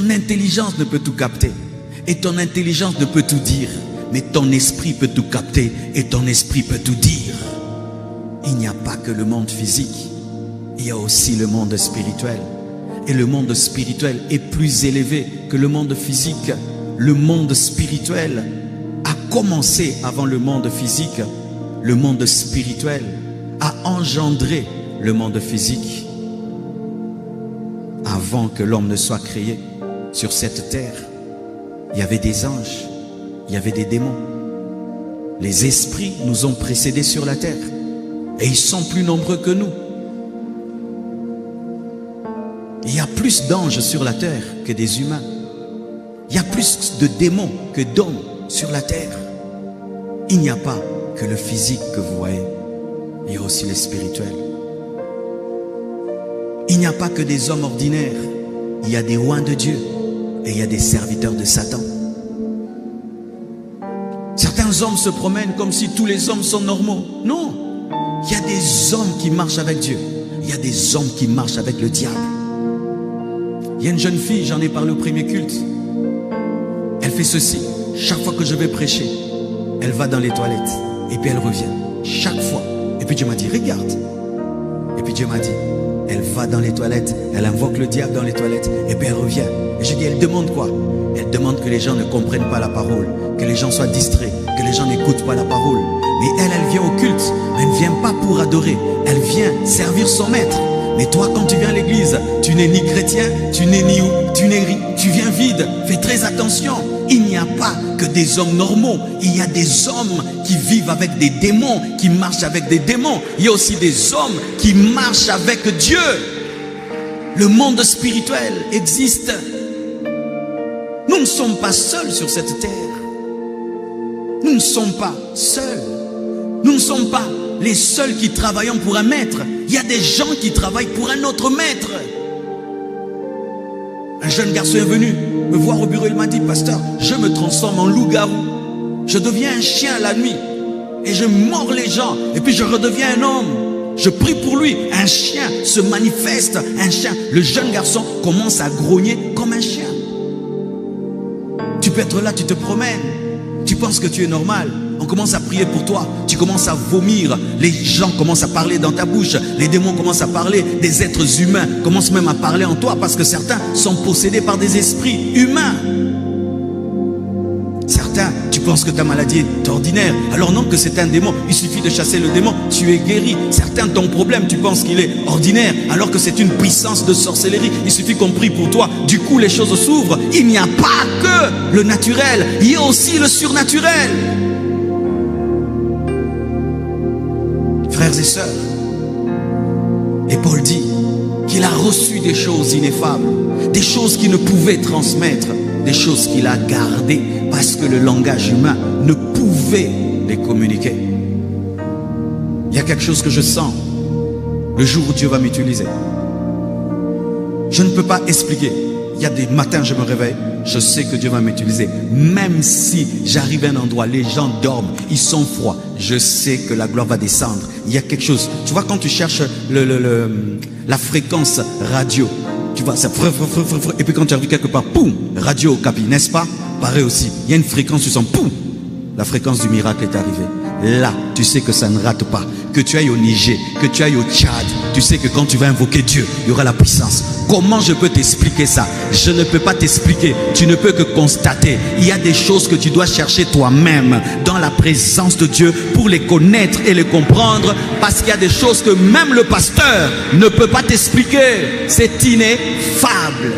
Ton intelligence ne peut tout capter. Et ton intelligence ne peut tout dire. Mais ton esprit peut tout capter. Et ton esprit peut tout dire. Il n'y a pas que le monde physique. Il y a aussi le monde spirituel. Et le monde spirituel est plus élevé que le monde physique. Le monde spirituel a commencé avant le monde physique. Le monde spirituel a engendré le monde physique. Avant que l'homme ne soit créé sur cette terre, il y avait des anges, il y avait des démons. Les esprits nous ont précédés sur la terre et ils sont plus nombreux que nous. Il y a plus d'anges sur la terre que des humains. Il y a plus de démons que d'hommes sur la terre. Il n'y a pas que le physique que vous voyez, il y a aussi le spirituel. Il n'y a pas que des hommes ordinaires, il y a des rois de Dieu et il y a des serviteurs de Satan. Certains hommes se promènent comme si tous les hommes sont normaux. Non, il y a des hommes qui marchent avec Dieu, il y a des hommes qui marchent avec le diable. Il y a une jeune fille, j'en ai parlé au premier culte. Elle fait ceci, chaque fois que je vais prêcher, elle va dans les toilettes et puis elle revient, chaque fois. Et puis Dieu m'a dit, regarde. Et puis Dieu m'a dit, elle va dans les toilettes, elle invoque le diable dans les toilettes et puis elle revient. Et je dis, elle demande quoi? Elle demande que les gens ne comprennent pas la parole, que les gens soient distraits, que les gens n'écoutent pas la parole. Mais elle vient au culte, mais elle ne vient pas pour adorer, elle vient servir son maître. Mais toi, quand tu viens à l'église, tu n'es ni chrétien, tu n'es ni où, tu viens vide. Fais très attention. Il n'y a pas que des hommes normaux. Il y a des hommes qui vivent avec des démons, qui marchent avec des démons. Il y a aussi des hommes qui marchent avec Dieu. Le monde spirituel existe. Nous ne sommes pas seuls sur cette terre. Nous ne sommes pas seuls. Nous ne sommes pas les seuls qui travaillons pour un maître. Il y a des gens qui travaillent pour un autre maître. Un jeune garçon est venu me voir au bureau. Il m'a dit, pasteur, je me transforme en loup-garou. Je deviens un chien la nuit. Et je mords les gens. Et puis je redeviens un homme. Je prie pour lui. Un chien se manifeste. Un chien. Le jeune garçon commence à grogner comme un chien. Tu peux être là, tu te promènes. Tu penses que tu es normal. On commence à prier pour toi. Tu commences à vomir. Les gens commencent à parler dans ta bouche. Les démons commencent à parler. Des êtres humains commencent même à parler en toi parce que certains sont possédés par des esprits humains. Certains, tu penses que ta maladie est ordinaire. Alors non, que c'est un démon. Il suffit de chasser le démon, tu es guéri. Certains, ton problème, tu penses qu'il est ordinaire alors que c'est une puissance de sorcellerie. Il suffit qu'on prie pour toi. Du coup, les choses s'ouvrent. Il n'y a pas que le naturel. Il y a aussi le surnaturel. Frères et sœurs, et Paul dit qu'il a reçu des choses ineffables, des choses qu'il ne pouvait transmettre, des choses qu'il a gardées parce que le langage humain ne pouvait les communiquer. Il y a quelque chose que je sens le jour où Dieu va m'utiliser. Je ne peux pas expliquer. Il y a des matins, je me réveille, je sais que Dieu va m'utiliser. Même si j'arrive à un endroit, les gens dorment, ils sont froids, je sais que la gloire va descendre. Il y a quelque chose. Tu vois, quand tu cherches la fréquence radio, tu vois, ça et puis quand tu arrives quelque part, poum, radio Capi, n'est-ce pas? Pareil aussi. Il y a une fréquence, tu sens, poum, la fréquence du miracle est arrivée. Là, tu sais que ça ne rate pas. Que tu ailles au Niger, que tu ailles au Tchad, tu sais que quand tu vas invoquer Dieu, il y aura la puissance. Comment je peux t'expliquer ça? Je ne peux pas t'expliquer. Tu ne peux que constater. Il y a des choses que tu dois chercher toi-même dans la présence de Dieu pour les connaître et les comprendre, parce qu'il y a des choses que même le pasteur ne peut pas t'expliquer. C'est ineffable.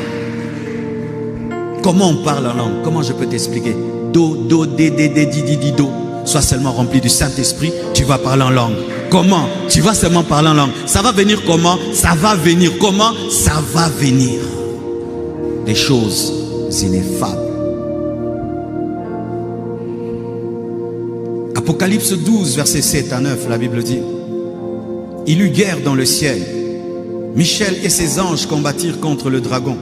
Comment on parle en langue? Comment je peux t'expliquer? Do, do, dé, dé, dé, di, di, di, do. Sois seulement rempli du Saint-Esprit, tu vas parler en langue. Comment? Tu vas seulement parler en langue. Ça va venir comment? Ça va venir comment? Ça va venir. Des choses ineffables. Apocalypse 12, versets 7 à 9, la Bible dit: il eut guerre dans le ciel. Michel et ses anges combattirent contre le dragon.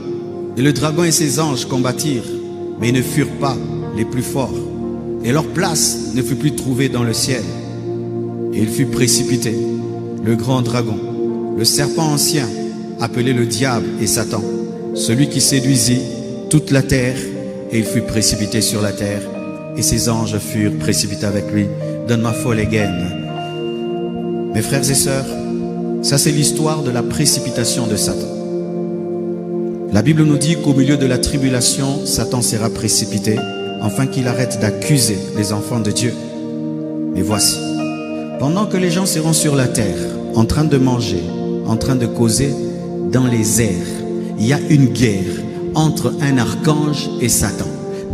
Et le dragon et ses anges combattirent, mais ils ne furent pas les plus forts. Et leur place ne fut plus trouvée dans le ciel. Et il fut précipité, le grand dragon, le serpent ancien, appelé le diable et Satan, celui qui séduisit toute la terre, et il fut précipité sur la terre, et ses anges furent précipités avec lui. Donne-moi folle again. Mes frères et sœurs, ça c'est l'histoire de la précipitation de Satan. La Bible nous dit qu'au milieu de la tribulation, Satan sera précipité, afin qu'il arrête d'accuser les enfants de Dieu. Mais voici, pendant que les gens seront sur la terre, en train de manger, en train de causer dans les airs, il y a une guerre entre un archange et Satan.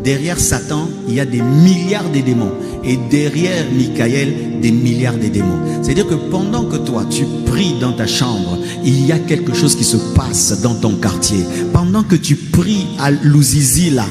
Derrière Satan, il y a des milliards de démons. Et derrière Michael, des milliards de démons. C'est-à-dire que pendant que toi, tu pries dans ta chambre, il y a quelque chose qui se passe dans ton quartier. Pendant que tu pries à Louzizi, là,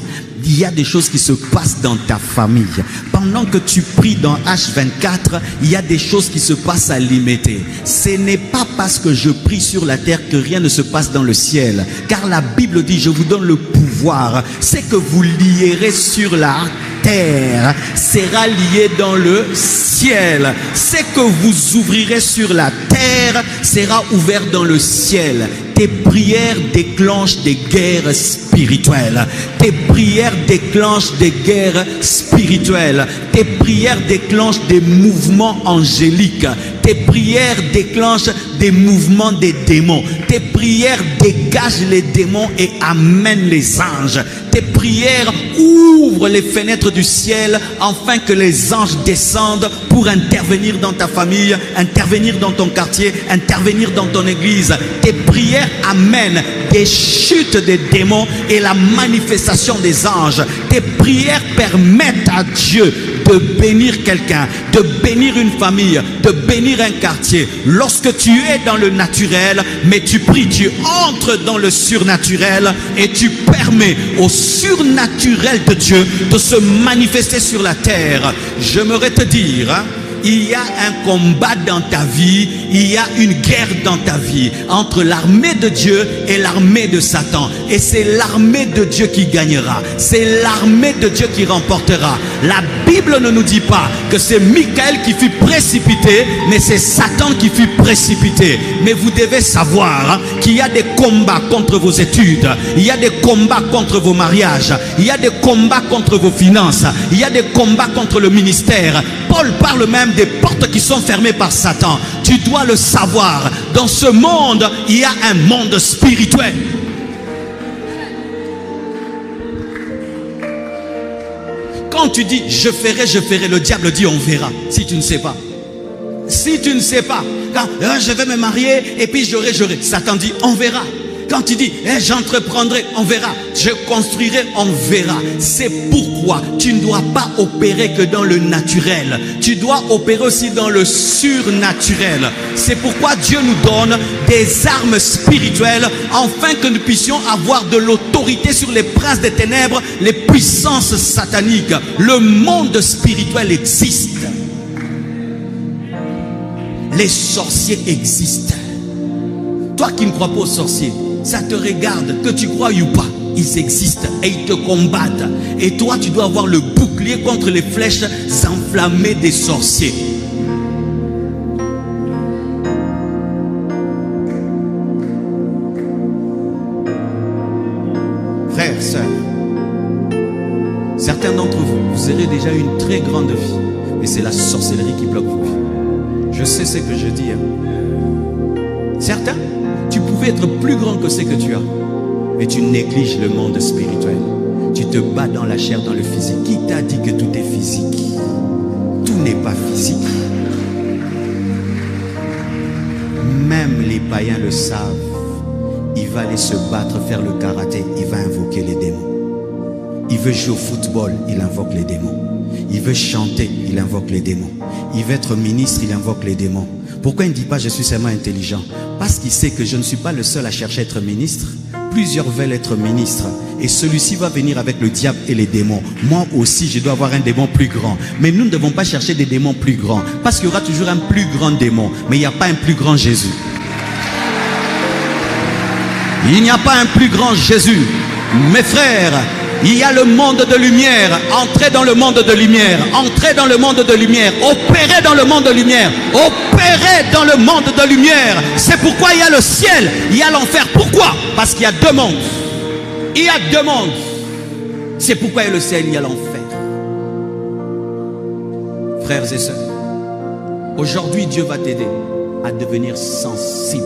il y a des choses qui se passent dans ta famille. Pendant que tu pries dans H24, il y a des choses qui se passent à Limité. Ce n'est pas parce que je prie sur la terre que rien ne se passe dans le ciel. Car la Bible dit, je vous donne le pouvoir. C'est que vous lierez sur la terre sera lié dans le ciel. C'est que vous ouvrirez sur la terre sera ouvert dans le ciel. Tes prières déclenchent des guerres spirituelles. Tes prières déclenchent des guerres spirituelles. Tes prières déclenchent des mouvements angéliques. Tes prières déclenchent des mouvements des démons. Tes prières dégagent les démons et amènent les anges. Tes prières ouvrent les fenêtres du ciel afin que les anges descendent pour intervenir dans ta famille, intervenir dans ton quartier, intervenir dans ton église. Tes prières amènent des chutes des démons et la manifestation des anges. Tes prières permettent à Dieu de bénir quelqu'un, de bénir une famille, de bénir un quartier. Lorsque tu es dans le naturel, mais tu pries, tu entres dans le surnaturel et tu permets au surnaturel de Dieu de se manifester sur la terre. J'aimerais te dire, hein, il y a un combat dans ta vie, il y a une guerre dans ta vie entre l'armée de Dieu et l'armée de Satan. Et c'est l'armée de Dieu qui gagnera. C'est l'armée de Dieu qui remportera. La Bible ne nous dit pas que c'est Michael qui fut précipité, mais c'est Satan qui fut précipité. Mais vous devez savoir hein, qu'il y a des combats contre vos études, il y a des combats contre vos mariages, il y a des combats contre vos finances, il y a des combats contre le ministère. Paul parle même des portes qui sont fermées par Satan. Tu dois le savoir. Dans ce monde, il y a un monde spirituel. Quand tu dis je ferai, le diable dit on verra. Si tu ne sais pas. Si tu ne sais pas. Quand je vais me marier et puis j'aurai. Satan dit on verra. Quand tu dis j'entreprendrai, on verra. Je construirai, on verra. C'est pourquoi tu ne dois pas opérer que dans le naturel. Tu dois opérer aussi dans le surnaturel. C'est pourquoi Dieu nous donne des armes spirituelles afin que nous puissions avoir de l'autorité sur les princes des ténèbres, les puissances sataniques. Le monde spirituel existe. Les sorciers existent. Toi qui ne crois pas aux sorciers, ça te regarde, que tu crois ou pas, ils existent et ils te combattent. Et toi, tu dois avoir le bouclier contre les flèches enflammées des sorciers. Frères, sœurs, certains d'entre vous, vous aurez déjà une très grande vie, mais c'est la sorcellerie qui bloque vos vies. Je sais ce que je dis. Certains, tu pouvais être plus grand que ce que tu as, mais tu négliges le monde spirituel. Tu te bats dans la chair, dans le physique. Qui t'a dit que tout est physique? Tout n'est pas physique. Même les païens le savent. Il va aller se battre, faire le karaté, il va invoquer les démons. Il veut jouer au football, il invoque les démons. Il veut chanter, il invoque les démons. Il veut être ministre, il invoque les démons. Pourquoi il ne dit pas je suis seulement intelligent? Parce qu'il sait que je ne suis pas le seul à chercher à être ministre. Plusieurs veulent être ministres. Et celui-ci va venir avec le diable et les démons. Moi aussi, je dois avoir un démon plus grand. Mais nous ne devons pas chercher des démons plus grands. Parce qu'il y aura toujours un plus grand démon. Mais il n'y a pas un plus grand Jésus. Il n'y a pas un plus grand Jésus. Mes frères, il y a le monde de lumière. Entrez dans le monde de lumière. Entrez dans le monde de lumière. Opérez dans le monde de lumière. Opérez dans le monde de lumière. C'est pourquoi il y a le ciel, il y a l'enfer. Pourquoi? Parce qu'il y a deux mondes. Il y a deux mondes. C'est pourquoi il y a le ciel, il y a l'enfer. Frères et sœurs, aujourd'hui Dieu va t'aider à devenir sensible.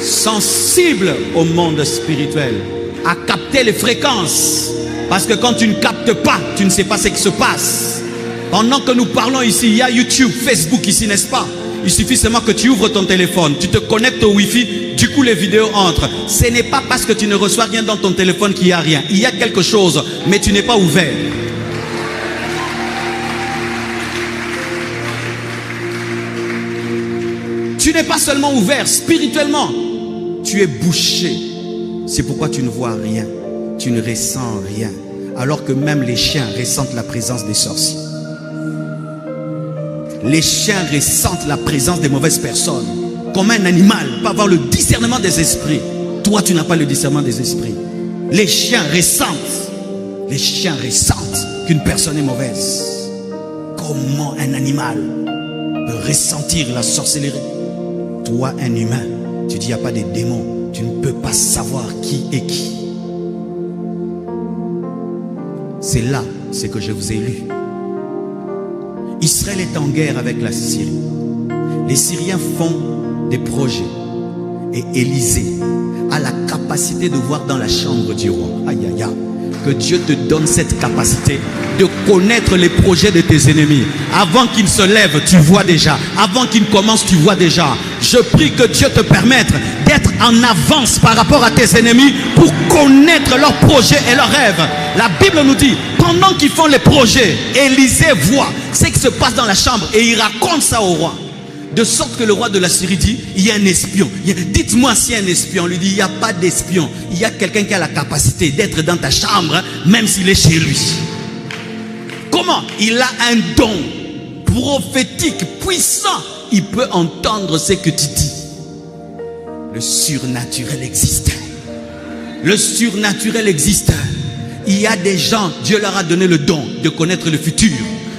Sensible au monde spirituel, à capter les fréquences. Parce que quand tu ne captes pas, tu ne sais pas ce qui se passe. Pendant que nous parlons ici, il y a YouTube, Facebook ici, n'est-ce pas? Il suffit seulement que tu ouvres ton téléphone, tu te connectes au Wi-Fi, du coup les vidéos entrent. Ce n'est pas parce que tu ne reçois rien dans ton téléphone qu'il n'y a rien. Il y a quelque chose, mais tu n'es pas ouvert. Tu n'es pas seulement ouvert spirituellement, tu es bouché. C'est pourquoi tu ne vois rien, tu ne ressens rien. Alors que même les chiens ressentent la présence des sorciers. Les chiens ressentent la présence des mauvaises personnes. Comme un animal peut avoir le discernement des esprits. Toi, tu n'as pas le discernement des esprits. Les chiens ressentent. Les chiens ressentent qu'une personne est mauvaise. Comment un animal peut ressentir la sorcellerie? Toi, un humain, tu dis il n'y a pas de démons. Tu ne peux pas savoir qui est qui. C'est là, c'est que je vous ai lu. Israël est en guerre avec la Syrie. Les Syriens font des projets. Et Élisée a la capacité de voir dans la chambre du roi. Aïe, aïe, aïe. Que Dieu te donne cette capacité de connaître les projets de tes ennemis. Avant qu'ils se lèvent, tu vois déjà. Avant qu'ils commencent, tu vois déjà. Je prie que Dieu te permette d'être en avance par rapport à tes ennemis pour connaître leurs projets et leurs rêves. La Bible nous dit, pendant qu'ils font les projets, Élisée voit ce qui se passe dans la chambre et il raconte ça au roi. De sorte que le roi de la Syrie dit, il y a un espion. Dites-moi s'il y a un espion. On lui dit, il n'y a pas d'espion. Il y a quelqu'un qui a la capacité d'être dans ta chambre, même s'il est chez lui. Comment? Il a un don prophétique, puissant. Il peut entendre ce que tu dis. Le surnaturel existe. Le surnaturel existe. Il y a des gens, Dieu leur a donné le don de connaître le futur,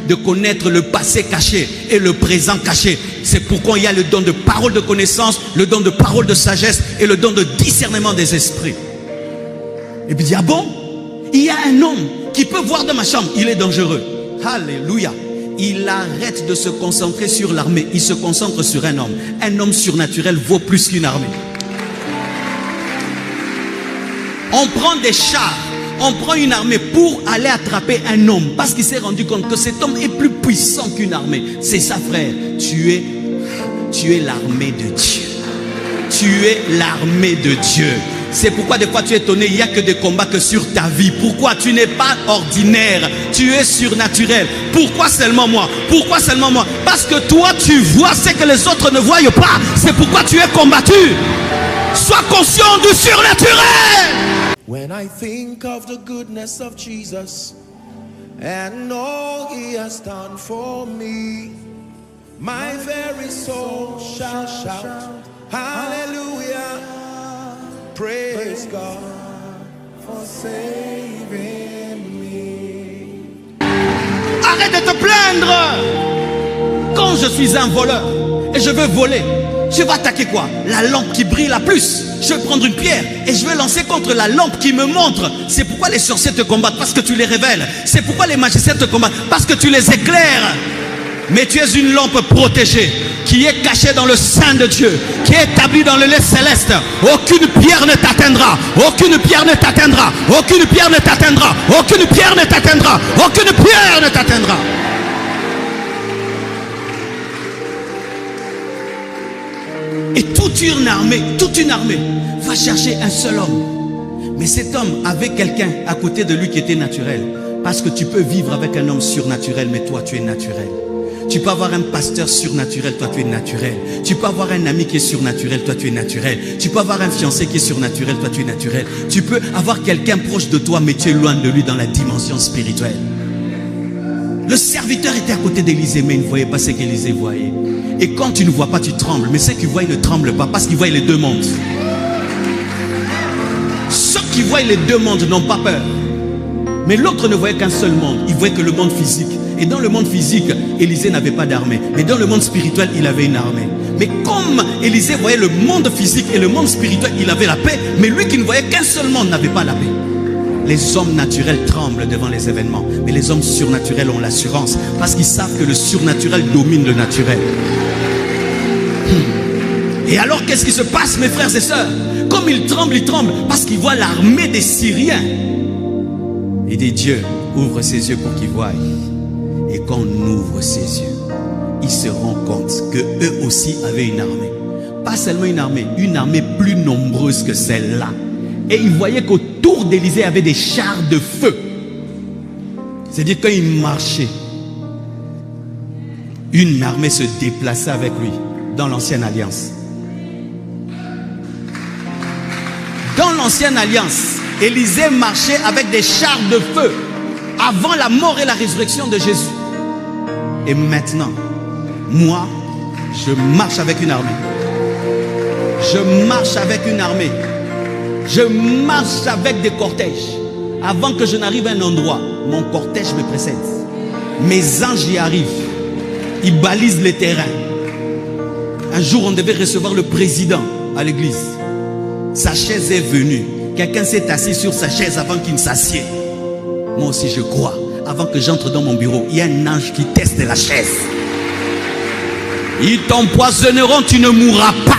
de connaître le passé caché et le présent caché. C'est pourquoi il y a le don de parole de connaissance, le don de parole de sagesse et le don de discernement des esprits. Et puis il dit, ah bon? Il y a un homme qui peut voir dans ma chambre, il est dangereux. Alléluia. Il arrête de se concentrer sur l'armée, il se concentre sur un homme. Un homme surnaturel vaut plus qu'une armée. On prend des chars, on prend une armée pour aller attraper un homme parce qu'il s'est rendu compte que cet homme est plus puissant qu'une armée. C'est ça, frère. Tu es l'armée de Dieu. Tu es l'armée de Dieu. C'est pourquoi des fois tu es étonné, il n'y a que des combats que sur ta vie. Pourquoi? Tu n'es pas ordinaire, tu es surnaturel. Pourquoi seulement moi? Pourquoi seulement moi? Parce que toi tu vois ce que les autres ne voient pas. C'est pourquoi tu es combattu. Sois conscient du surnaturel. When I think of the goodness of Jesus and all he has done for me, my very soul shall shout, hallelujah, praise God for saving me. Arrête de te plaindre. Quand je suis un voleur et je veux voler, je vais attaquer quoi? La lampe qui brille la plus. Je vais prendre une pierre et je vais lancer contre la lampe qui me montre. C'est pourquoi les sorciers te combattent, parce que tu les révèles. C'est pourquoi les magiciens te combattent, parce que tu les éclaires. Mais tu es une lampe protégée, qui est cachée dans le sein de Dieu, qui est établie dans le lait céleste. Aucune pierre ne t'atteindra. Aucune pierre ne t'atteindra. Aucune pierre ne t'atteindra. Aucune pierre ne t'atteindra. Aucune pierre ne t'atteindra. Et toute une armée va chercher un seul homme. Mais cet homme avait quelqu'un à côté de lui qui était naturel. Parce que tu peux vivre avec un homme surnaturel, mais toi tu es naturel. Tu peux avoir un pasteur surnaturel, toi tu es naturel. Tu peux avoir un ami qui est surnaturel, toi tu es naturel. Tu peux avoir un fiancé qui est surnaturel, toi tu es naturel. Tu peux avoir quelqu'un proche de toi, mais tu es loin de lui dans la dimension spirituelle. Le serviteur était à côté d'Élisée, mais il ne voyait pas ce qu'Élisée voyait. Et quand tu ne vois pas, tu trembles. Mais ceux qui voient, ils ne tremblent pas parce qu'ils voient les deux mondes. Ceux qui voient les deux mondes n'ont pas peur. Mais l'autre ne voyait qu'un seul monde. Il voyait que le monde physique. Et dans le monde physique, Élisée n'avait pas d'armée. Mais dans le monde spirituel, il avait une armée. Mais comme Élisée voyait le monde physique et le monde spirituel, il avait la paix. Mais lui qui ne voyait qu'un seul monde n'avait pas la paix. Les hommes naturels tremblent devant les événements, mais les hommes surnaturels ont l'assurance parce qu'ils savent que le surnaturel domine le naturel. Et alors qu'est-ce qui se passe, mes frères et sœurs? Comme ils tremblent parce qu'ils voient l'armée des Syriens. Il dit, Dieu ouvre ses yeux pour qu'ils voient. Et quand on ouvre ses yeux, ils se rendent compte qu'eux aussi avaient une armée. Pas seulement une armée plus nombreuse que celle-là. Et ils voyaient qu'autour d'Élisée, il y avait des chars de feu. C'est-à-dire quand il marchait, une armée se déplaçait avec lui dans l'ancienne alliance. Dans l'ancienne alliance, Élisée marchait avec des chars de feu avant la mort et la résurrection de Jésus. Et maintenant, moi, je marche avec une armée. Je marche avec une armée. Je marche avec des cortèges. Avant que je n'arrive à un endroit, mon cortège me précède. Mes anges y arrivent. Ils balisent les terrains. Un jour, on devait recevoir le président à l'église. Sa chaise est venue. Quelqu'un s'est assis sur sa chaise avant qu'il ne s'assied. Moi aussi, je crois. Avant que j'entre dans mon bureau, il y a un ange qui teste la chaise. Ils t'empoisonneront, tu ne mourras pas.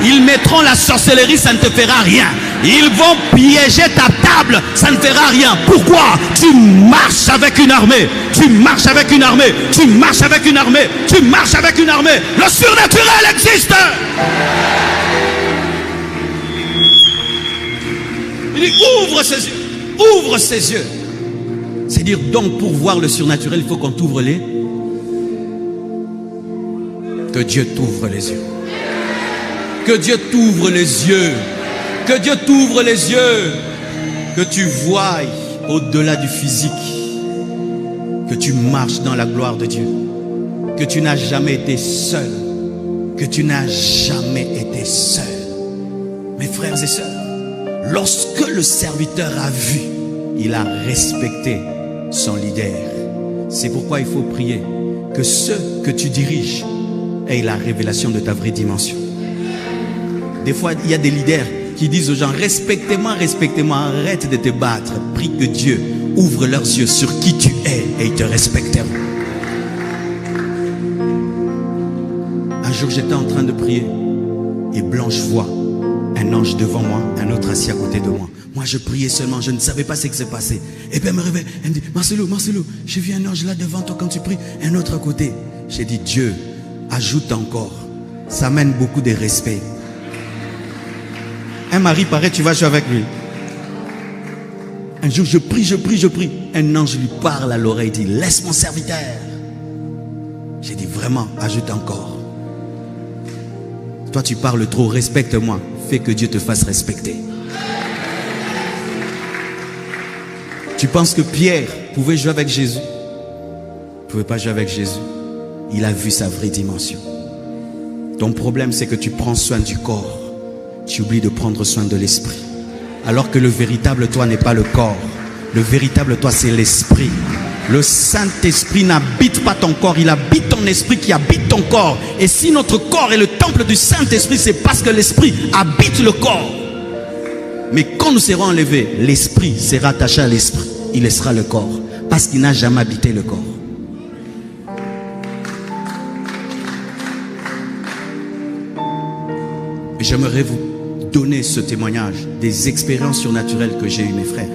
Ils mettront la sorcellerie, ça ne te fera rien. Ils vont piéger ta table, ça ne fera rien. Pourquoi? Tu marches avec une armée. Tu marches avec une armée. Tu marches avec une armée. Tu marches avec une armée. Le surnaturel existe. Il dit, ouvre ses yeux. Ouvre ses yeux. C'est dire, donc pour voir le surnaturel, il faut qu'on t'ouvre les... Que Dieu t'ouvre les yeux. Que Dieu t'ouvre les yeux. Que Dieu t'ouvre les yeux. Que tu voies au-delà du physique. Que tu marches dans la gloire de Dieu. Que tu n'as jamais été seul. Que tu n'as jamais été seul. Mes frères et sœurs, lorsque le serviteur a vu, il a respecté son leader. C'est pourquoi il faut prier que ceux que tu diriges aient la révélation de ta vraie dimension. Des fois, il y a des leaders qui disent aux gens, respectez-moi, respectez-moi, arrête de te battre. Prie que Dieu ouvre leurs yeux sur qui tu es et ils te respecteront. Un jour, j'étais en train de prier et Blanche voit un ange devant moi, un autre assis à côté de moi. Moi, je priais seulement, je ne savais pas ce qui s'est passé. Et puis elle me réveille, elle me dit, Marcelo, j'ai vu un ange là devant toi quand tu pries, un autre à côté. J'ai dit, Dieu, ajoute encore. Ça amène beaucoup de respect. Un mari paraît, tu vas jouer avec lui. Un jour, je prie. Un ange lui parle à l'oreille, dit, laisse mon serviteur. J'ai dit, vraiment, ajoute encore. Toi, tu parles trop, respecte-moi. Fais que Dieu te fasse respecter. Tu penses que Pierre pouvait jouer avec Jésus? Il ne pouvait pas jouer avec Jésus. Il a vu sa vraie dimension. Ton problème, c'est que tu prends soin du corps. Tu oublies de prendre soin de l'esprit. Alors que le véritable toi n'est pas le corps. Le véritable toi, c'est l'esprit. Le Saint-Esprit n'habite pas ton corps. Il habite ton esprit qui habite ton corps. Et si notre corps est le temple du Saint-Esprit, c'est parce que l'esprit habite le corps. Mais quand nous serons enlevés, l'esprit sera attaché à l'esprit. Il laissera le corps. Parce qu'il n'a jamais habité le corps. J'aimerais vous donner ce témoignage des expériences surnaturelles que j'ai eues, mes frères.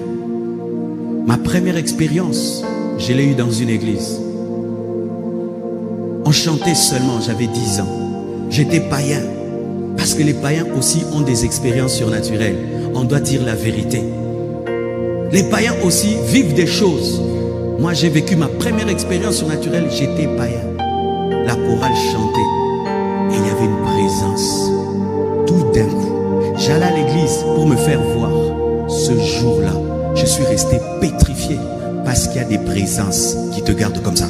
Ma première expérience, je l'ai eue dans une église. On chantait seulement, j'avais 10 ans. J'étais païen. Parce que les païens aussi ont des expériences surnaturelles. On doit dire la vérité. Les païens aussi vivent des choses. Moi, j'ai vécu ma première expérience surnaturelle, j'étais païen. La chorale chantait et il y avait une présence. Tout d'un coup, j'allais à l'église pour me faire voir. Ce jour-là, je suis resté pétrifié parce qu'il y a des présences qui te gardent comme ça.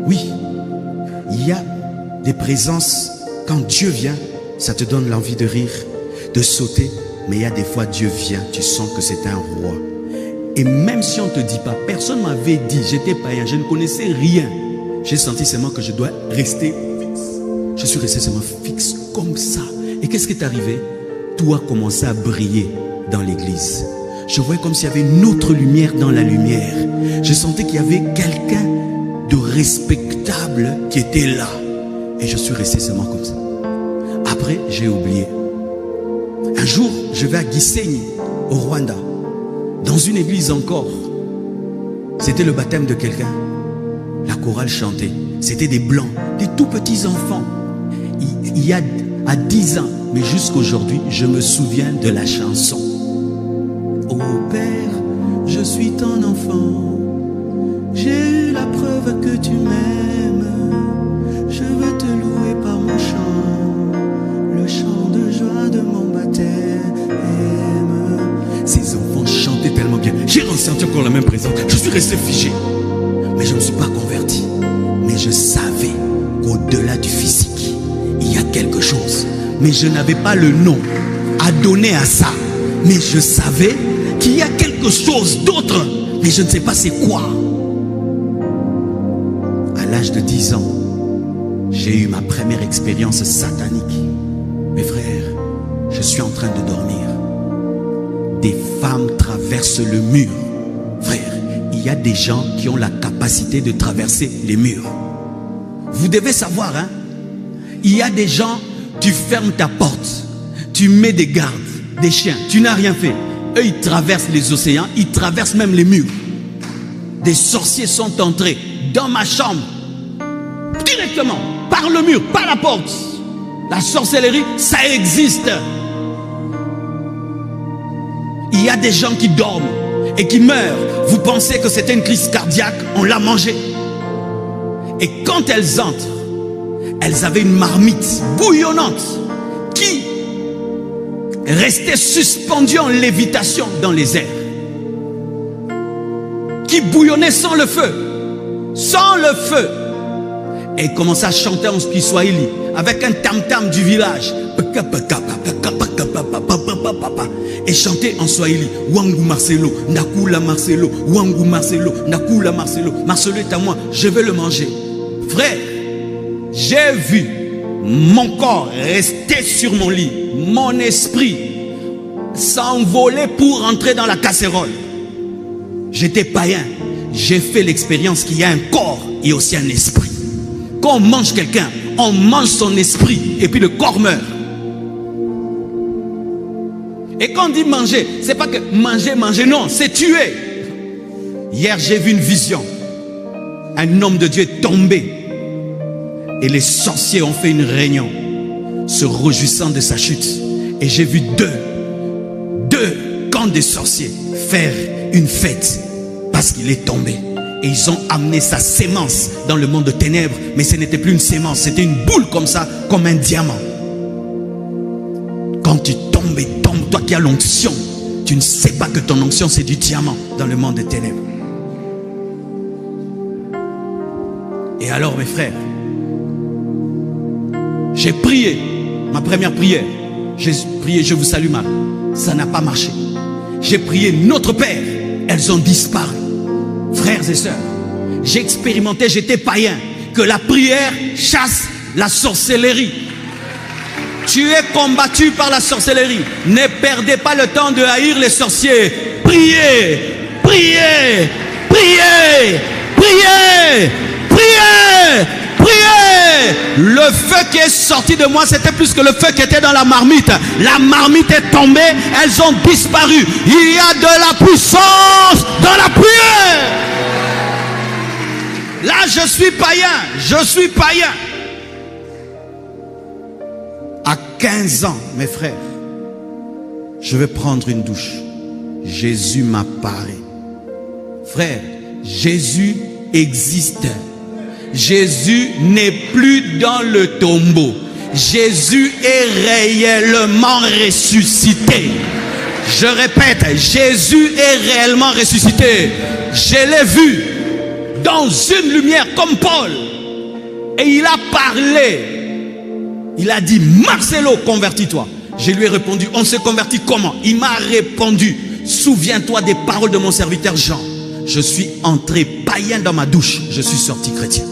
Oui, il y a des présences, quand Dieu vient, ça te donne l'envie de rire, de sauter. Mais il y a des fois, Dieu vient, tu sens que c'est un roi. Et même si on ne te dit pas, personne ne m'avait dit, j'étais païen, je ne connaissais rien. J'ai senti seulement que je dois rester fixe. Je suis resté seulement fixe comme ça. Et qu'est-ce qui est arrivé? Tout a commencé à briller dans l'église. Je voyais comme s'il y avait une autre lumière dans la lumière. Je sentais qu'il y avait quelqu'un de respectable qui était là. Et je suis resté seulement comme ça. Après, j'ai oublié. Un jour, je vais à Gisenyi, au Rwanda, dans une église encore. C'était le baptême de quelqu'un. La chorale chantait. C'était des blancs, des tout petits enfants. Il y a à 10 ans, mais jusqu'aujourd'hui, je me souviens de la chanson. Oh Père, je suis ton enfant. J'ai eu la preuve que tu m'aimes. Je veux te louer par mon chant, le chant de joie de mon baptême. Ces enfants chantaient tellement bien. J'ai ressenti encore la même présence. Je suis resté figé. Mais je ne me suis pas converti. Mais je savais qu'au-delà du physique, il y a quelque chose. Mais je n'avais pas le nom à donner à ça. Mais je savais qu'il y a quelque chose d'autre. Mais je ne sais pas c'est quoi. À l'âge de 10 ans, j'ai eu ma première expérience satanique. Mes frères, je suis en train de dormir. Des femmes traversent le mur. Frère, il y a des gens qui ont la capacité de traverser les murs. Vous devez savoir, hein, il y a des gens, tu fermes ta porte, tu mets des gardes, des chiens, tu n'as rien fait. Eux, ils traversent les océans, ils traversent même les murs. Des sorciers sont entrés dans ma chambre, directement, par le mur, par la porte. La sorcellerie, ça existe. Il y a des gens qui dorment et qui meurent. Vous pensez que c'était une crise cardiaque, on l'a mangé. Et quand elles entrent, elles avaient une marmite bouillonnante qui restait suspendue en lévitation dans les airs, qui bouillonnait sans le feu. Sans le feu. Et commençait à chanter en Kiswahili avec un tam-tam du village. Et chanter en Swahili. Wangu Marcelo, Nakula Marcelo, Wangu Marcelo, Nakula Marcelo. Marcelo est à moi, je vais le manger. Frère, j'ai vu mon corps rester sur mon lit, mon esprit s'envoler pour entrer dans la casserole. J'étais païen. J'ai fait l'expérience qu'il y a un corps et aussi un esprit. Quand on mange quelqu'un, on mange son esprit et puis le corps meurt. Et quand on dit manger, c'est pas que manger, non, c'est tuer. Hier, j'ai vu une vision. Un homme de Dieu est tombé. Et les sorciers ont fait une réunion, se réjouissant de sa chute. Et j'ai vu deux camps de sorciers faire une fête parce qu'il est tombé. Et ils ont amené sa sémence dans le monde de ténèbres. Mais ce n'était plus une sémence, c'était une boule comme ça, comme un diamant. Quand tu tombes et tombes, toi qui as l'onction, tu ne sais pas que ton onction c'est du diamant dans le monde des ténèbres. Et alors mes frères, j'ai prié, ma première prière, j'ai prié, je vous salue Marie, ça n'a pas marché. J'ai prié notre Père, elles ont disparu. Frères et sœurs, j'ai expérimenté, j'étais païen, que la prière chasse la sorcellerie. Tu es combattu par la sorcellerie. Ne perdez pas le temps de haïr les sorciers. Priez, priez, priez, priez, priez, priez. Le feu qui est sorti de moi, c'était plus que le feu qui était dans la marmite. La marmite est tombée, elles ont disparu. Il y a de la puissance dans la prière. Là, je suis païen, je suis païen. À 15 ans, mes frères, je vais prendre une douche. Jésus m'apparaît. Frère, Jésus existe. Jésus n'est plus dans le tombeau. Jésus est réellement ressuscité. Je répète, Jésus est réellement ressuscité. Je l'ai vu dans une lumière comme Paul. Et il a parlé. Il a dit, Marcelo, convertis-toi. Je lui ai répondu, on s'est converti comment? Il m'a répondu, souviens-toi des paroles de mon serviteur Jean. Je suis entré païen dans ma douche, je suis sorti chrétien.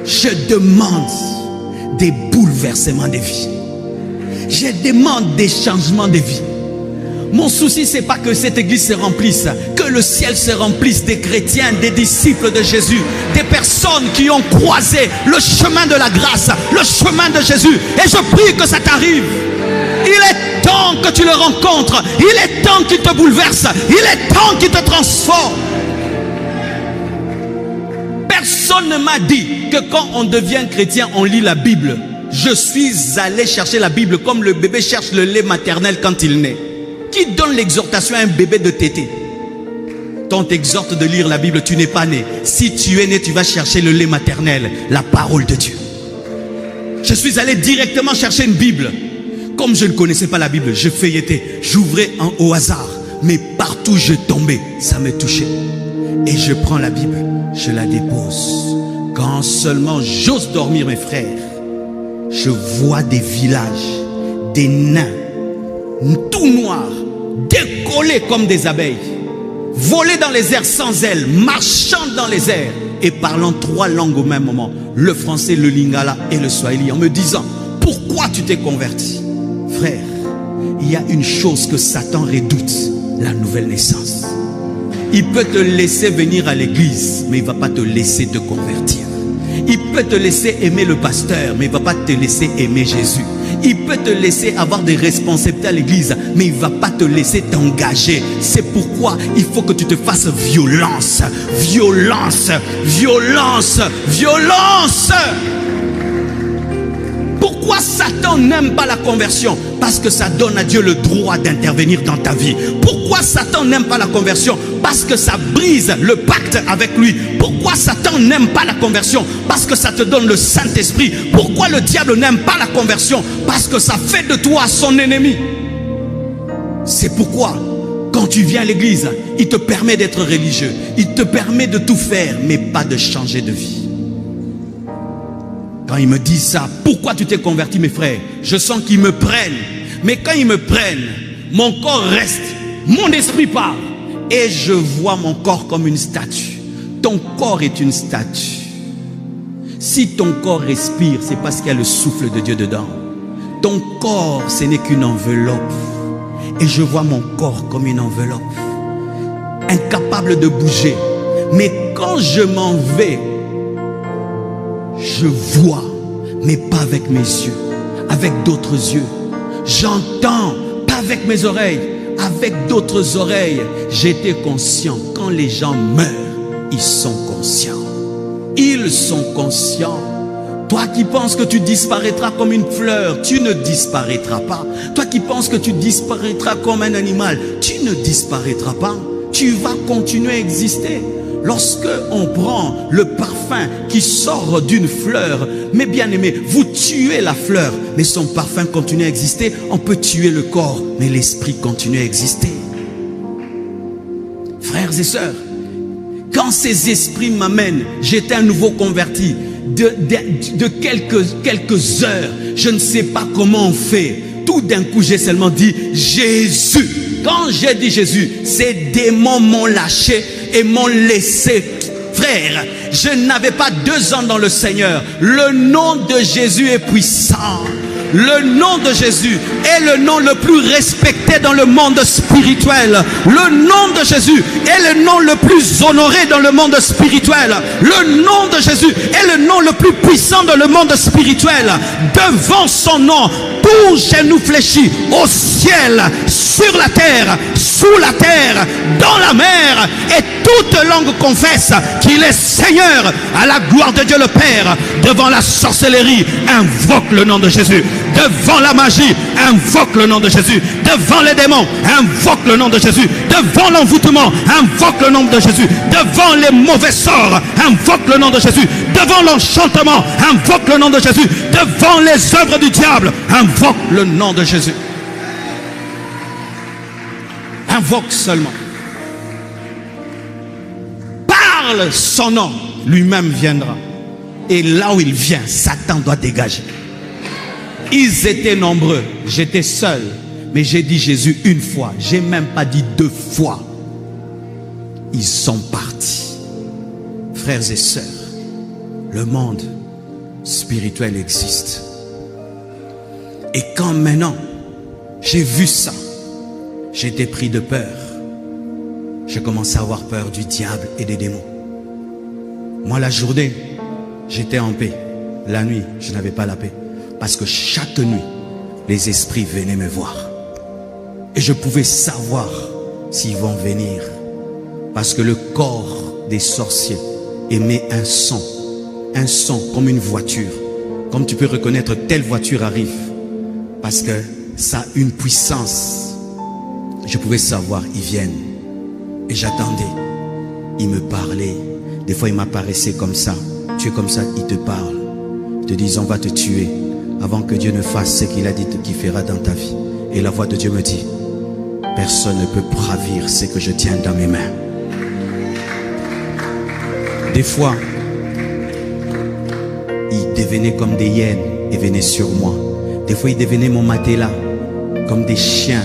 Je demande des bouleversements de vie. Je demande des changements de vie. Mon souci, c'est pas que cette église se remplisse, que le ciel se remplisse des chrétiens, des disciples de Jésus, des personnes qui ont croisé le chemin de la grâce, le chemin de Jésus. Et je prie que ça t'arrive. Il est temps que tu le rencontres. Il est temps qu'il te bouleverse. Il est temps qu'il te transforme. Personne ne m'a dit que quand on devient chrétien, on lit la Bible. Je suis allé chercher la Bible comme le bébé cherche le lait maternel quand il naît. Qui donne l'exhortation à un bébé de téter? Quand on t'exhorte de lire la Bible, tu n'es pas né. Si tu es né, tu vas chercher le lait maternel, la parole de Dieu. Je suis allé directement chercher une Bible. Comme je ne connaissais pas la Bible, je feuilletais, j'ouvrais au hasard. Mais partout où je tombais, ça me touchait. Et je prends la Bible, je la dépose. Quand seulement j'ose dormir, mes frères, je vois des villages, des nains, tout noirs, décollés comme des abeilles, voler dans les airs sans ailes, marchant dans les airs et parlant 3 langues au même moment, le français, le lingala et le swahili, en me disant: pourquoi tu t'es converti? Frère, il y a une chose que Satan redoute, la nouvelle naissance. Il peut te laisser venir à l'église, mais il ne va pas te laisser te convertir. Il peut te laisser aimer le pasteur, mais il ne va pas te laisser aimer Jésus. Il peut te laisser avoir des responsabilités à l'église, mais il ne va pas te laisser t'engager. C'est pourquoi il faut que tu te fasses violence. Violence, violence, violence. Pourquoi Satan n'aime pas la conversion? Parce que ça donne à Dieu le droit d'intervenir dans ta vie. Pourquoi Satan n'aime pas la conversion? Parce que ça brise le pacte avec lui. Pourquoi Satan n'aime pas la conversion? Parce que ça te donne le Saint-Esprit. Pourquoi le diable n'aime pas la conversion? Parce que ça fait de toi son ennemi. C'est pourquoi quand tu viens à l'église, il te permet d'être religieux. Il te permet de tout faire, mais pas de changer de vie. Quand ils me disent ça, pourquoi tu t'es converti, mes frères? Je sens qu'ils me prennent. Mais quand ils me prennent, mon corps reste, mon esprit part. Et je vois mon corps comme une statue. Ton corps est une statue. Si ton corps respire, c'est parce qu'il y a le souffle de Dieu dedans. Ton corps, ce n'est qu'une enveloppe. Et je vois mon corps comme une enveloppe, incapable de bouger. Mais quand je m'en vais, je vois, mais pas avec mes yeux, avec d'autres yeux. J'entends, pas avec mes oreilles, avec d'autres oreilles. J'étais conscient. Quand les gens meurent, ils sont conscients. Ils sont conscients. Toi qui penses que tu disparaîtras comme une fleur, tu ne disparaîtras pas. Toi qui penses que tu disparaîtras comme un animal, tu ne disparaîtras pas. Tu vas continuer à exister. Lorsque on prend le parfum qui sort d'une fleur, mes bien-aimés, vous tuez la fleur, mais son parfum continue à exister. On peut tuer le corps, mais l'esprit continue à exister. Frères et sœurs, quand ces esprits m'amènent, j'étais un nouveau converti. De quelques heures, je ne sais pas comment on fait. Tout d'un coup, j'ai seulement dit Jésus. Quand j'ai dit Jésus, ces démons m'ont lâché et m'ont laissé. Frère, je n'avais pas 2 ans dans le Seigneur. Le nom de Jésus est puissant. Le nom de Jésus est le nom le plus respecté dans le monde spirituel. Le nom de Jésus est le nom le plus honoré dans le monde spirituel. Le nom de Jésus est le nom le plus puissant dans le monde spirituel. Devant son nom, tout genou fléchit au ciel, sur la terre, sous la terre, dans la mer, et toute langue confesse qu'il est Seigneur, à la gloire de Dieu le Père. Devant la sorcellerie, invoque le nom de Jésus. Devant la magie, invoque le nom de Jésus. Devant les démons, invoque le nom de Jésus. Devant l'envoûtement, invoque le nom de Jésus. Devant les mauvais sorts, invoque le nom de Jésus. Devant l'enchantement, invoque le nom de Jésus. Devant les œuvres du diable, invoque le nom de Jésus. Invoque seulement. Parle son nom, lui-même viendra. Et là où il vient, Satan doit dégager. Ils étaient nombreux, j'étais seul, mais j'ai dit Jésus une fois, j'ai même pas dit 2 fois. Ils sont partis. Frères et sœurs, le monde spirituel existe. Et quand maintenant, j'ai vu ça, j'ai été pris de peur. J'ai commencé à avoir peur du diable et des démons. Moi, la journée, j'étais en paix. La nuit, je n'avais pas la paix. Parce que chaque nuit, les esprits venaient me voir. Et je pouvais savoir s'ils vont venir. Parce que le corps des sorciers émet un son comme une voiture. Comme tu peux reconnaître, telle voiture arrive. Parce que ça a une puissance. Je pouvais savoir, ils viennent. Et j'attendais. Ils me parlaient. Des fois, ils m'apparaissaient comme ça. Tu es comme ça, ils te parlent. Ils te disent, on va te tuer avant que Dieu ne fasse ce qu'il a dit qu'il fera dans ta vie. Et la voix de Dieu me dit, personne ne peut bravir ce que je tiens dans mes mains. Des fois, ils devenaient comme des hyènes et venaient sur moi. Des fois, ils devenaient mon matelas comme des chiens.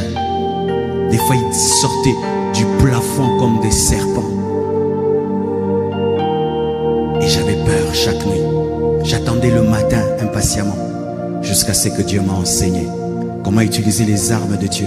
Des fois, ils sortaient du plafond comme des serpents. Et j'avais peur chaque nuit. J'attendais le matin impatiemment jusqu'à ce que Dieu m'a enseigné comment utiliser les armes de Dieu,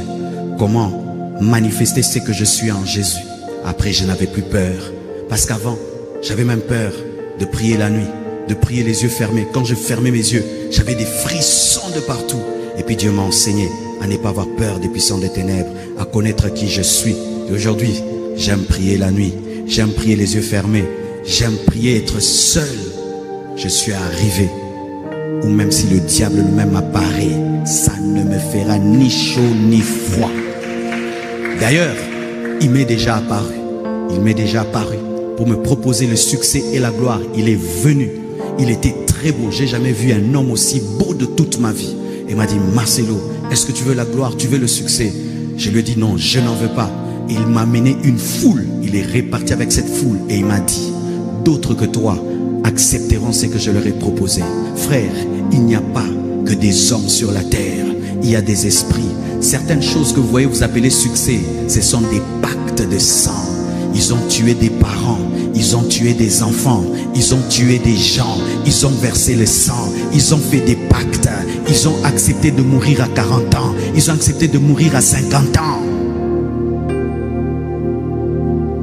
comment manifester ce que je suis en Jésus. Après, je n'avais plus peur. Parce qu'avant, j'avais même peur de prier la nuit, de prier les yeux fermés. Quand je fermais mes yeux, j'avais des frissons de partout. Et puis Dieu m'a enseigné à ne pas avoir peur des puissants des ténèbres, à connaître qui je suis. Et aujourd'hui, j'aime prier la nuit, j'aime prier les yeux fermés, j'aime prier être seul. Je suis arrivé, ou même si le diable lui-même apparaît, ça ne me fera ni chaud ni froid. D'ailleurs, il m'est déjà apparu. Il m'est déjà apparu pour me proposer le succès et la gloire. Il est venu. Il était très beau. J'ai jamais vu un homme aussi beau de toute ma vie. Il m'a dit, Marcelo, est-ce que tu veux la gloire, tu veux le succès? Je lui ai dit non, je n'en veux pas. Et il m'a amené une foule. Il est reparti avec cette foule et il m'a dit, d'autres que toi accepteront ce que je leur ai proposé. Frère, il n'y a pas que des hommes sur la terre. Il y a des esprits. Certaines choses que vous voyez, vous appelez succès, ce sont des pactes de sang. Ils ont tué des parents, ils ont tué des enfants, ils ont tué des gens, ils ont versé le sang, ils ont fait des pactes, ils ont accepté de mourir à 40 ans, ils ont accepté de mourir à 50 ans.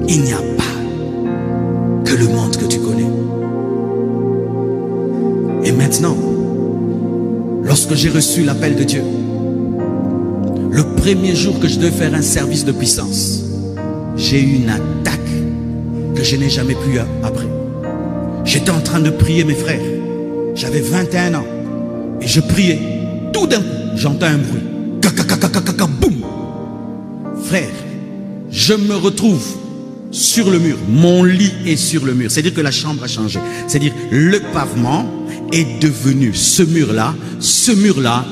Il n'y a pas que le monde que tu connais. Et maintenant, lorsque j'ai reçu l'appel de Dieu, le premier jour que je devais faire un service de puissance, j'ai eu une attaque que je n'ai jamais pu après. J'étais en train de prier mes frères. J'avais 21 ans. Et je priais. Tout d'un coup, j'entends un bruit. Boum. Frère, je me retrouve sur le mur. Mon lit est sur le mur. C'est-à-dire que la chambre a changé. C'est-à-dire le pavement est devenu ce mur-là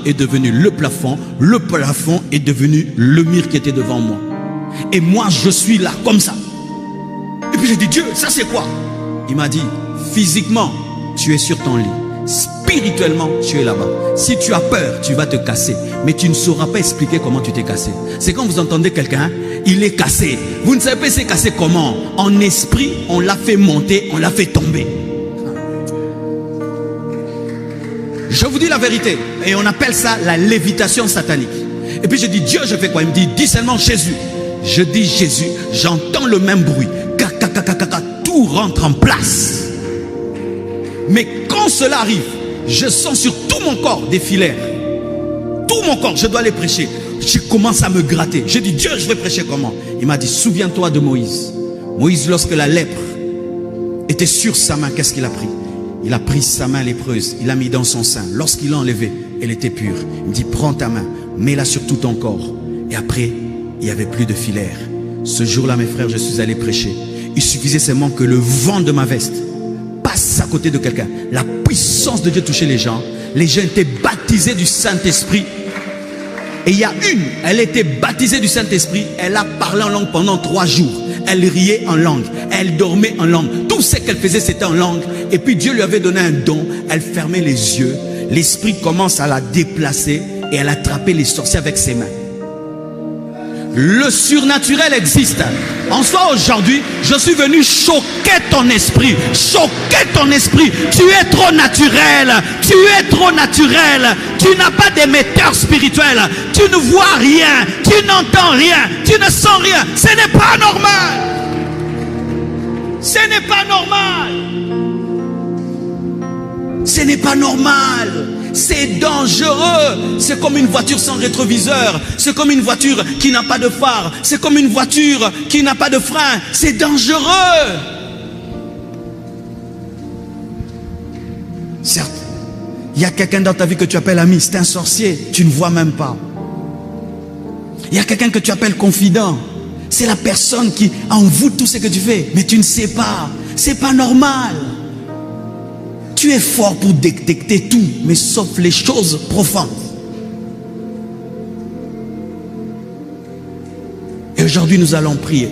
est devenu le plafond est devenu le mur qui était devant moi. Et moi, je suis là, comme ça. Et puis j'ai dit, Dieu, ça c'est quoi? Il m'a dit, physiquement, tu es sur ton lit. Spirituellement, tu es là-bas. Si tu as peur, tu vas te casser. Mais tu ne sauras pas expliquer comment tu t'es cassé. C'est quand vous entendez quelqu'un, il est cassé. Vous ne savez pas s'est cassé comment. En esprit, on l'a fait monter, on l'a fait tomber. Je vous dis la vérité. Et on appelle ça la lévitation satanique. Et puis je dis, Dieu, je fais quoi? Il me dit, dis seulement Jésus. Je dis Jésus, j'entends le même bruit. Tout rentre en place. Mais quand cela arrive, je sens sur tout mon corps des filaires. Tout mon corps, je dois les prêcher. Je commence à me gratter. Je dis, Dieu, je vais prêcher comment? Il m'a dit, souviens-toi de Moïse. Moïse, lorsque la lèpre était sur sa main, qu'est-ce qu'il a pris? Il a pris sa main lépreuse, il l'a mis dans son sein. Lorsqu'il l'a enlevée, elle était pure. Il me dit, prends ta main, mets-la sur tout ton corps. Et après, il n'y avait plus de filaire. Ce jour-là, mes frères, je suis allé prêcher. Il suffisait seulement que le vent de ma veste passe à côté de quelqu'un. La puissance de Dieu touchait les gens. Les gens étaient baptisés du Saint-Esprit. Et il y a une, elle était baptisée du Saint-Esprit. Elle a parlé en langue pendant 3 jours. Elle riait en langue. Elle dormait en langue. Tout ce qu'elle faisait, c'était en langue. Et puis Dieu lui avait donné un don. Elle fermait les yeux. L'Esprit commence à la déplacer. Et elle attrapait les sorciers avec ses mains. Le surnaturel existe. En soi, aujourd'hui, je suis venu choquer ton esprit. Choquer ton esprit. Tu es trop naturel. Tu es trop naturel. Tu n'as pas d'émetteur spirituel. Tu ne vois rien. Tu n'entends rien. Tu ne sens rien. Ce n'est pas normal. Ce n'est pas normal. Ce n'est pas normal. C'est dangereux. C'est comme une voiture sans rétroviseur. C'est comme une voiture qui n'a pas de phare. C'est comme une voiture qui n'a pas de frein. C'est dangereux. Certes, il y a quelqu'un dans ta vie que tu appelles ami. C'est un sorcier. Tu ne vois même pas. Il y a quelqu'un que tu appelles confident. C'est la personne qui envoûte tout ce que tu fais. Mais tu ne sais pas. C'est pas normal. Tu es fort pour détecter tout, mais sauf les choses profondes. Et aujourd'hui, nous allons prier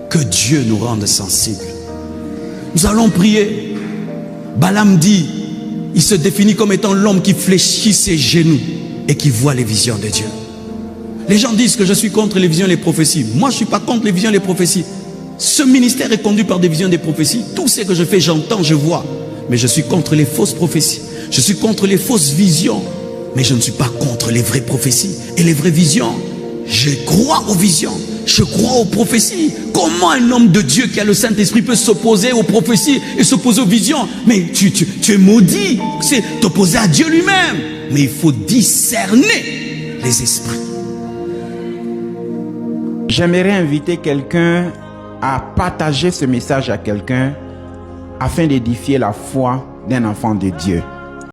que Dieu nous rende sensibles. Nous allons prier. Balaam dit, il se définit comme étant l'homme qui fléchit ses genoux et qui voit les visions de Dieu. Les gens disent que je suis contre les visions et les prophéties. Moi, je ne suis pas contre les visions et les prophéties. Ce ministère est conduit par des visions et des prophéties. Tout ce que je fais, j'entends, je vois. Mais je suis contre les fausses prophéties. Je suis contre les fausses visions. Mais je ne suis pas contre les vraies prophéties et les vraies visions. Je crois aux visions. Je crois aux prophéties. Comment un homme de Dieu qui a le Saint-Esprit peut s'opposer aux prophéties et s'opposer aux visions? Mais tu es maudit. C'est t'opposer à Dieu lui-même. Mais il faut discerner les esprits. J'aimerais inviter quelqu'un à partager ce message à quelqu'un afin d'édifier la foi d'un enfant de Dieu.